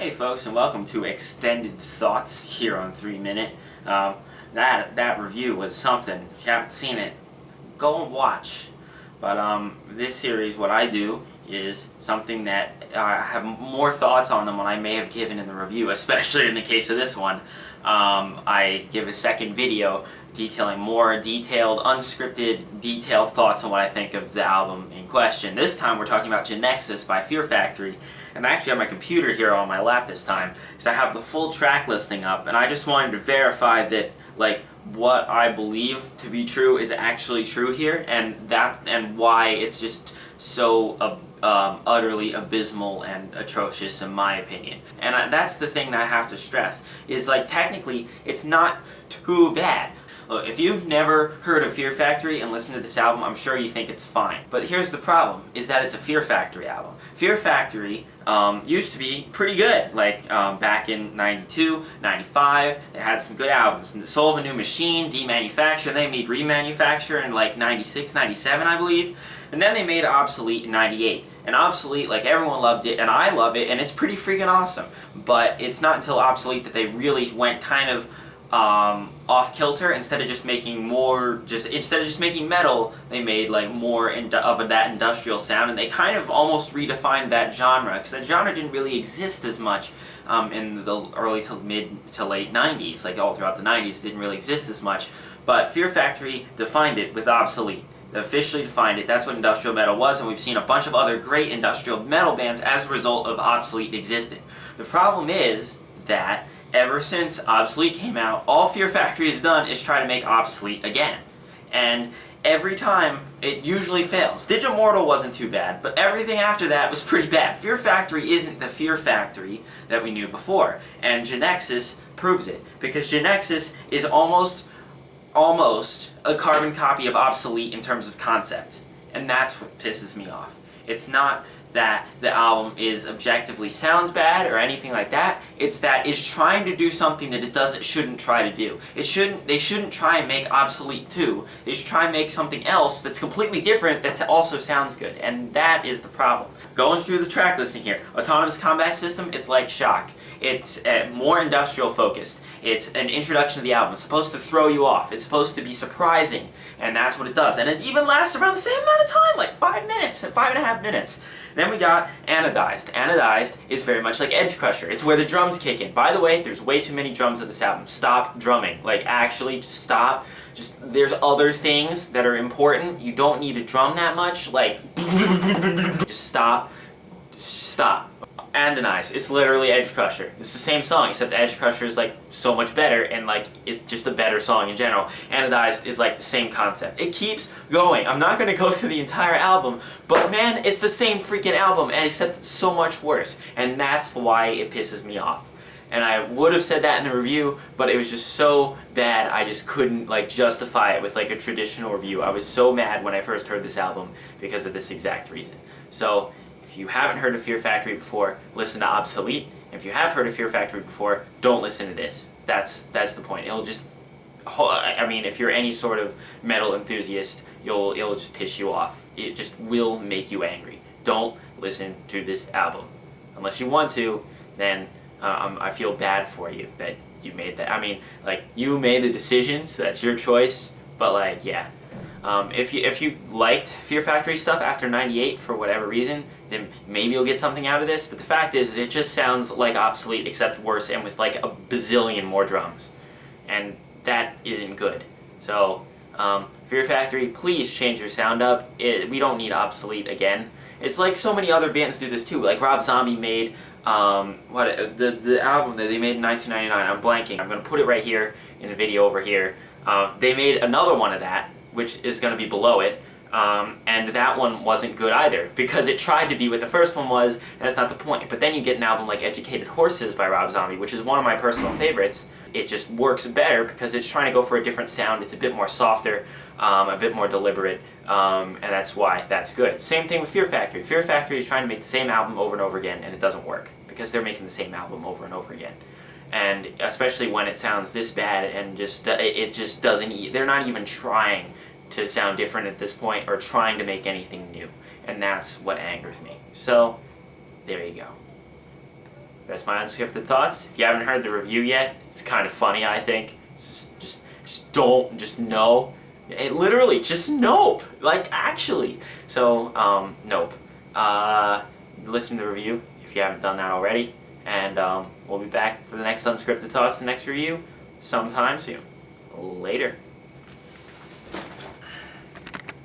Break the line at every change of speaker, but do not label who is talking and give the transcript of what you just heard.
Hey folks, and welcome to Extended Thoughts here on 3 Minute. That review was something. If you haven't seen it, go and watch. But this series, what I do is something that I have more thoughts on than what I may have given in the review, especially in the case of this one. I give a second video detailing more detailed, unscripted, detailed thoughts on what I think of the album in question. This time we're talking about Genexus by Fear Factory, and I actually have my computer here on my lap this time, because I have the full track listing up, and I just wanted to verify that, like, what I believe to be true is actually true here, and why it's just so utterly abysmal and atrocious in my opinion. And that's the thing that I have to stress, is like technically it's not too bad. Look, if you've never heard of Fear Factory and listened to this album, I'm sure you think it's fine. But here's the problem, is that it's a Fear Factory album. Fear Factory used to be pretty good, like back in 92, 95, they had some good albums. The Soul of a New Machine, Demanufacture, they made Remanufacture in like 96, 97 I believe. And then they made Obsolete in 98. And Obsolete, like everyone loved it, and I love it, and it's pretty freaking awesome. But it's not until Obsolete that they really went kind of off kilter. Instead of just making metal, they made like more of that industrial sound, and they kind of almost redefined that genre, because that genre didn't really exist as much in the early to mid to late 90s. Like all throughout the 90s, it didn't really exist as much. But Fear Factory defined it with Obsolete. They officially defined it. That's what industrial metal was, and we've seen a bunch of other great industrial metal bands as a result of Obsolete existing. The problem is that ever since Obsolete came out, all Fear Factory has done is try to make Obsolete again. And every time, it usually fails. Digimortal wasn't too bad, but everything after that was pretty bad. Fear Factory isn't the Fear Factory that we knew before, and Genexus proves it, because Genexus is almost a carbon copy of Obsolete in terms of concept. And that's what pisses me off. It's not that the album is objectively sounds bad or anything like that. It's that it's trying to do something that it shouldn't try to do. They shouldn't try and make Obsolete 2. They should try and make something else that's completely different that also sounds good. And that is the problem. Going through the track listing here, Autonomous Combat System, it's like Shock. It's more industrial focused. It's an introduction to the album. It's supposed to throw you off. It's supposed to be surprising, and that's what it does. And it even lasts around the same amount of time, like 5 minutes, 5.5 minutes. Then we got Anodized. Anodized is very much like Edge Crusher. It's where the drums kick in. By the way, there's way too many drums on this album. Stop drumming. Like, actually, just stop. There's other things that are important. You don't need to drum that much. Like, just stop. Stop. Anodized, it's literally Edge Crusher. It's the same song, except Edge Crusher is like so much better, and like it's just a better song in general. Anodized is like the same concept. It keeps going. I'm not gonna go through the entire album, but man, it's the same freaking album, and except it's so much worse. And that's why it pisses me off. And I would have said that in the review, but it was just so bad I just couldn't like justify it with like a traditional review. I was so mad when I first heard this album because of this exact reason. So if you haven't heard of Fear Factory before, listen to Obsolete. If you have heard of Fear Factory before, don't listen to this. That's the point. It'll just, I mean, if you're any sort of metal enthusiast, it'll just piss you off. It just will make you angry. Don't listen to this album. Unless you want to, then I feel bad for you that you made that. I mean, like, you made the decision, so that's your choice, but like, yeah. If you liked Fear Factory stuff after 98 for whatever reason, then maybe you'll get something out of this, but the fact is, it just sounds like Obsolete except worse and with like a bazillion more drums. And that isn't good. So, Fear Factory, please change your sound up. We don't need Obsolete again. It's like so many other bands do this too. Like Rob Zombie made the album that they made in 1999. I'm blanking. I'm going to put it right here in the video over here. They made another one of that, which is going to be below it, and that one wasn't good either, because it tried to be what the first one was, and that's not the point. But then you get an album like Educated Horses by Rob Zombie, which is one of my personal favorites. It just works better because it's trying to go for a different sound. It's a bit more softer, a bit more deliberate, and that's why that's good. Same thing with Fear Factory. Fear Factory is trying to make the same album over and over again, and it doesn't work, because they're making the same album over and over again. And especially when it sounds this bad, and it just doesn't, they're not even trying to sound different at this point, or trying to make anything new. And that's what angers me. So, there you go. That's my unscripted thoughts. If you haven't heard the review yet, it's kind of funny, I think. Just know. Literally, just nope. Like, actually. So, nope. Listen to the review if you haven't done that already. And we'll be back for the next unscripted thoughts, the next review, sometime soon. Later.